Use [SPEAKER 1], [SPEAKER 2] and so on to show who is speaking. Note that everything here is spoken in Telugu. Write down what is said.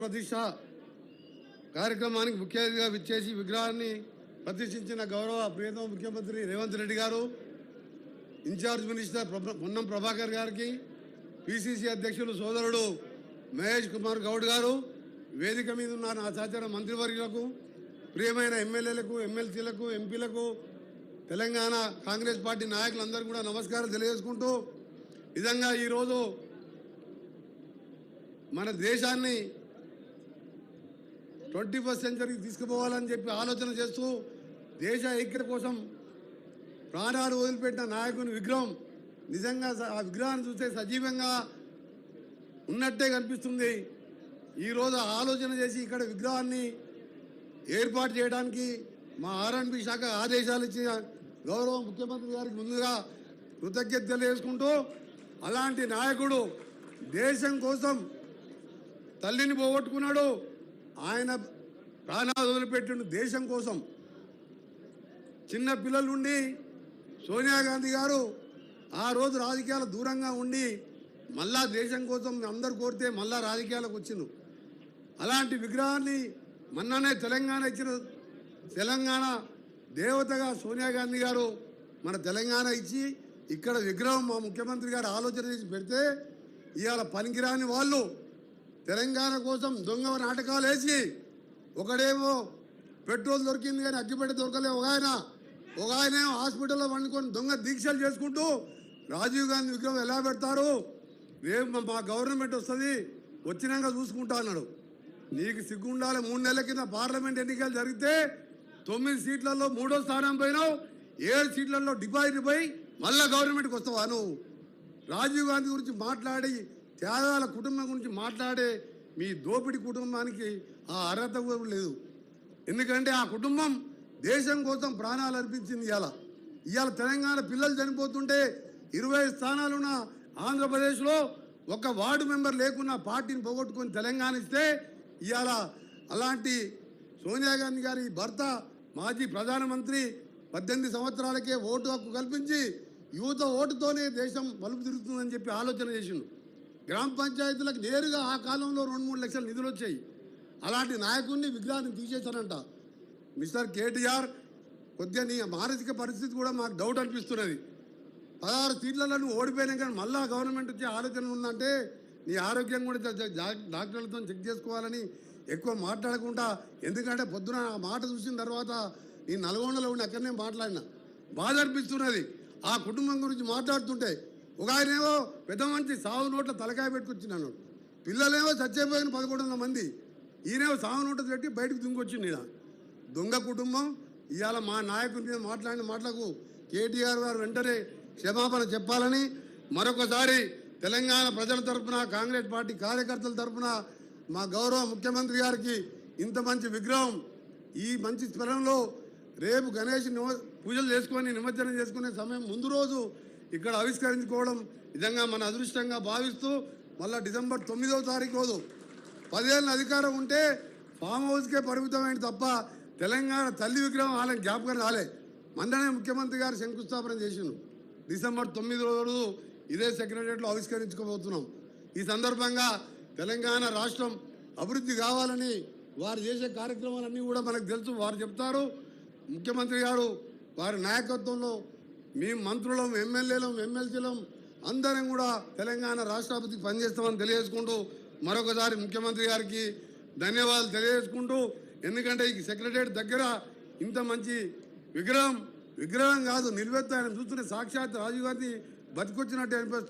[SPEAKER 1] ప్రతిష్ట కార్యక్రమానికి ముఖ్య అతిథిగా విచ్చేసి విగ్రహాన్ని ప్రతిష్ఠించిన గౌరవ ప్రియతమ ముఖ్యమంత్రి రేవంత్ రెడ్డి గారు, ఇన్ఛార్జ్ మినిస్టర్ పొన్నం ప్రభాకర్ గారికి, పిసిసి అధ్యక్షులు సోదరుడు మహేష్ కుమార్ గౌడ్ గారు, వేదిక మీద ఉన్న నా సహచర మంత్రివర్యులకు, ప్రియమైన ఎమ్మెల్యేలకు, ఎమ్మెల్సీలకు, ఎంపీలకు, తెలంగాణ కాంగ్రెస్ పార్టీ నాయకులందరూ కూడా నమస్కారం తెలియజేసుకుంటూ, నిజంగా ఈరోజు మన దేశాన్ని 21st సెంచరీకి తీసుకుపోవాలని చెప్పి ఆలోచన చేస్తూ దేశ ఐక్యత కోసం ప్రాణాలు వదిలిపెట్టిన నాయకుని విగ్రహం నిజంగా ఆ విగ్రహాన్ని చూస్తే సజీవంగా ఉన్నట్టే కనిపిస్తుంది. ఈరోజు ఆలోచన చేసి ఇక్కడ విగ్రహాన్ని ఏర్పాటు చేయడానికి మా ఆర్ఎండ్బి శాఖ ఆదేశాలు ఇచ్చిన గౌరవ ముఖ్యమంత్రి గారికి ముందుగా కృతజ్ఞత తెలియజేసుకుంటూ, అలాంటి నాయకుడు దేశం కోసం తల్లిని పోగొట్టుకున్నాడు, ఆయన ప్రాణాలు వదిలిపెట్టిండు దేశం కోసం. చిన్న పిల్లల నుండి సోనియా గాంధీ గారు ఆ రోజు రాజకీయాల దూరంగా ఉండి మళ్ళా దేశం కోసం అందరు కోరితే మళ్ళా రాజకీయాలకు వచ్చిండు. అలాంటి విగ్రహాన్ని మొన్ననే తెలంగాణ ఇచ్చిన తెలంగాణ దేవతగా సోనియా గాంధీ గారు మన తెలంగాణ ఇచ్చి ఇక్కడ విగ్రహం మా ముఖ్యమంత్రి గారు ఆలోచన చేసి పెడితే ఇవాళ పనికిరాని వాళ్ళు తెలంగాణ కోసం దొంగ నాటకాలు వేసి, ఒకడేమో పెట్రోల్ దొరికింది కానీ అగ్గిపెట్ట దొరకలే, ఒక ఆయన హాస్పిటల్లో వండుకొని దొంగ దీక్షలు చేసుకుంటూ రాజీవ్ గాంధీ విగ్రహం ఎలా పెడతారు, రేపు మా గవర్నమెంట్ వస్తుంది వచ్చినాక చూసుకుంటా అన్నాడు. నీకు సిగ్గుండాలి. 3 నెలల కింద పార్లమెంట్ ఎన్నికలు జరిగితే 9 సీట్లలో 3వ స్థానం పోయినావు, 7 సీట్లలో డిపాజిట్ పోయి మళ్ళా గవర్నమెంట్కి వస్తావా నువ్వు? రాజీవ్ గాంధీ గురించి మాట్లాడి, త్యాగాల కుటుంబం గురించి మాట్లాడే మీ దోపిడి కుటుంబానికి ఆ అర్హత కూడా లేదు. ఎందుకంటే ఆ కుటుంబం దేశం కోసం ప్రాణాలు అర్పించింది. ఇవాళ తెలంగాణ పిల్లలు చనిపోతుంటే 20 స్థానాలున్న ఆంధ్రప్రదేశ్లో ఒక వార్డు మెంబర్ లేకున్నా పార్టీని పోగొట్టుకొని తెలంగాణ ఇస్తే, ఇవాళ అలాంటి సోనియా గాంధీ గారి భర్త మాజీ ప్రధానమంత్రి 18 సంవత్సరాలకే ఓటు హక్కు కల్పించి యువత ఓటుతోనే దేశం మలుపు తిరుగుతుందని చెప్పి ఆలోచన చేసిండు. గ్రామ పంచాయతీలకు నేరుగా ఆ కాలంలో 2-3 లక్షల నిధులు వచ్చాయి. అలాంటి నాయకుడిని విగ్రహాన్ని తీసేశారంట. మిస్టర్ కేటీఆర్, కొద్దిగా నీ మానసిక పరిస్థితి కూడా మాకు డౌట్ అనిపిస్తున్నది. 16 సీట్లలో నువ్వు ఓడిపోయినా కానీ మళ్ళా గవర్నమెంట్ వచ్చే ఆలోచన ఉందంటే నీ ఆరోగ్యం కూడా డాక్టర్లతో చెక్ చేసుకోవాలని ఎక్కువ మాట్లాడకుండా, ఎందుకంటే పొద్దున ఆ మాట చూసిన తర్వాత నీ నల్గొండలో ఉండి అక్కడనే మాట్లాడినా బాధ అనిపిస్తున్నది. ఆ కుటుంబం గురించి మాట్లాడుతుంటే ఒక ఆయనేమో పెద్ద మంచి సాగు నోట్ల తలకాయ పెట్టుకొచ్చినాను, పిల్లలేమో చచ్చిపోయిన 1100 మంది, ఈయనేమో సాగు నోట్లు పెట్టి బయటకు దుంకొచ్చింది. ఈయన దొంగ కుటుంబం. ఇవాళ మా నాయకుడి మీద మాట్లాడిన మాటలకు కేటీఆర్ గారు వెంటనే క్షమాపణ చెప్పాలని మరొకసారి తెలంగాణ ప్రజల తరఫున, కాంగ్రెస్ పార్టీ కార్యకర్తల తరఫున మా గౌరవ ముఖ్యమంత్రి గారికి ఇంత మంచి విగ్రహం ఈ మంచి స్మరణలో రేపు గణేష్ పూజలు చేసుకొని నిమజ్జనం చేసుకునే సమయం ముందు రోజు ఇక్కడ ఆవిష్కరించుకోవడం నిజంగా మన అదృష్టంగా భావిస్తూ, మళ్ళీ డిసెంబర్ 9వ తారీఖు రోజు 10 ఏళ్ళ అధికారం ఉంటే ఫామ్ హౌస్కే పరిమితమైన తప్ప తెలంగాణ తల్లి విగ్రహం వాళ్ళని జ్ఞాపకం రాలే. మొన్ననే ముఖ్యమంత్రి గారు శంకుస్థాపన చేసిండు. డిసెంబర్ 9 రోజు ఇదే సెక్రటరియట్లో ఆవిష్కరించుకోబోతున్నాం. ఈ సందర్భంగా తెలంగాణ రాష్ట్రం అభివృద్ధి కావాలని వారు చేసే కార్యక్రమాలన్నీ కూడా మనకు తెలుసు. వారు చెప్తారు, ముఖ్యమంత్రి గారు వారి నాయకత్వంలో మేము మంత్రులం, ఎమ్మెల్యేలం, ఎమ్మెల్సీలం అందరం కూడా తెలంగాణ రాష్ట్రాభివృద్ధికి పనిచేస్తామని తెలియజేసుకుంటూ మరొకసారి ముఖ్యమంత్రి గారికి ధన్యవాదాలు తెలియజేసుకుంటూ, ఎందుకంటే ఈ సెక్రటరియట్ దగ్గర ఇంత మంచి విగ్రహం కాదు నిలువెత్తు ఆయన చూస్తుంటే సాక్షాత్ రాజీవ్ గాంధీ బతికొచ్చినట్టు అనిపిస్తుంది.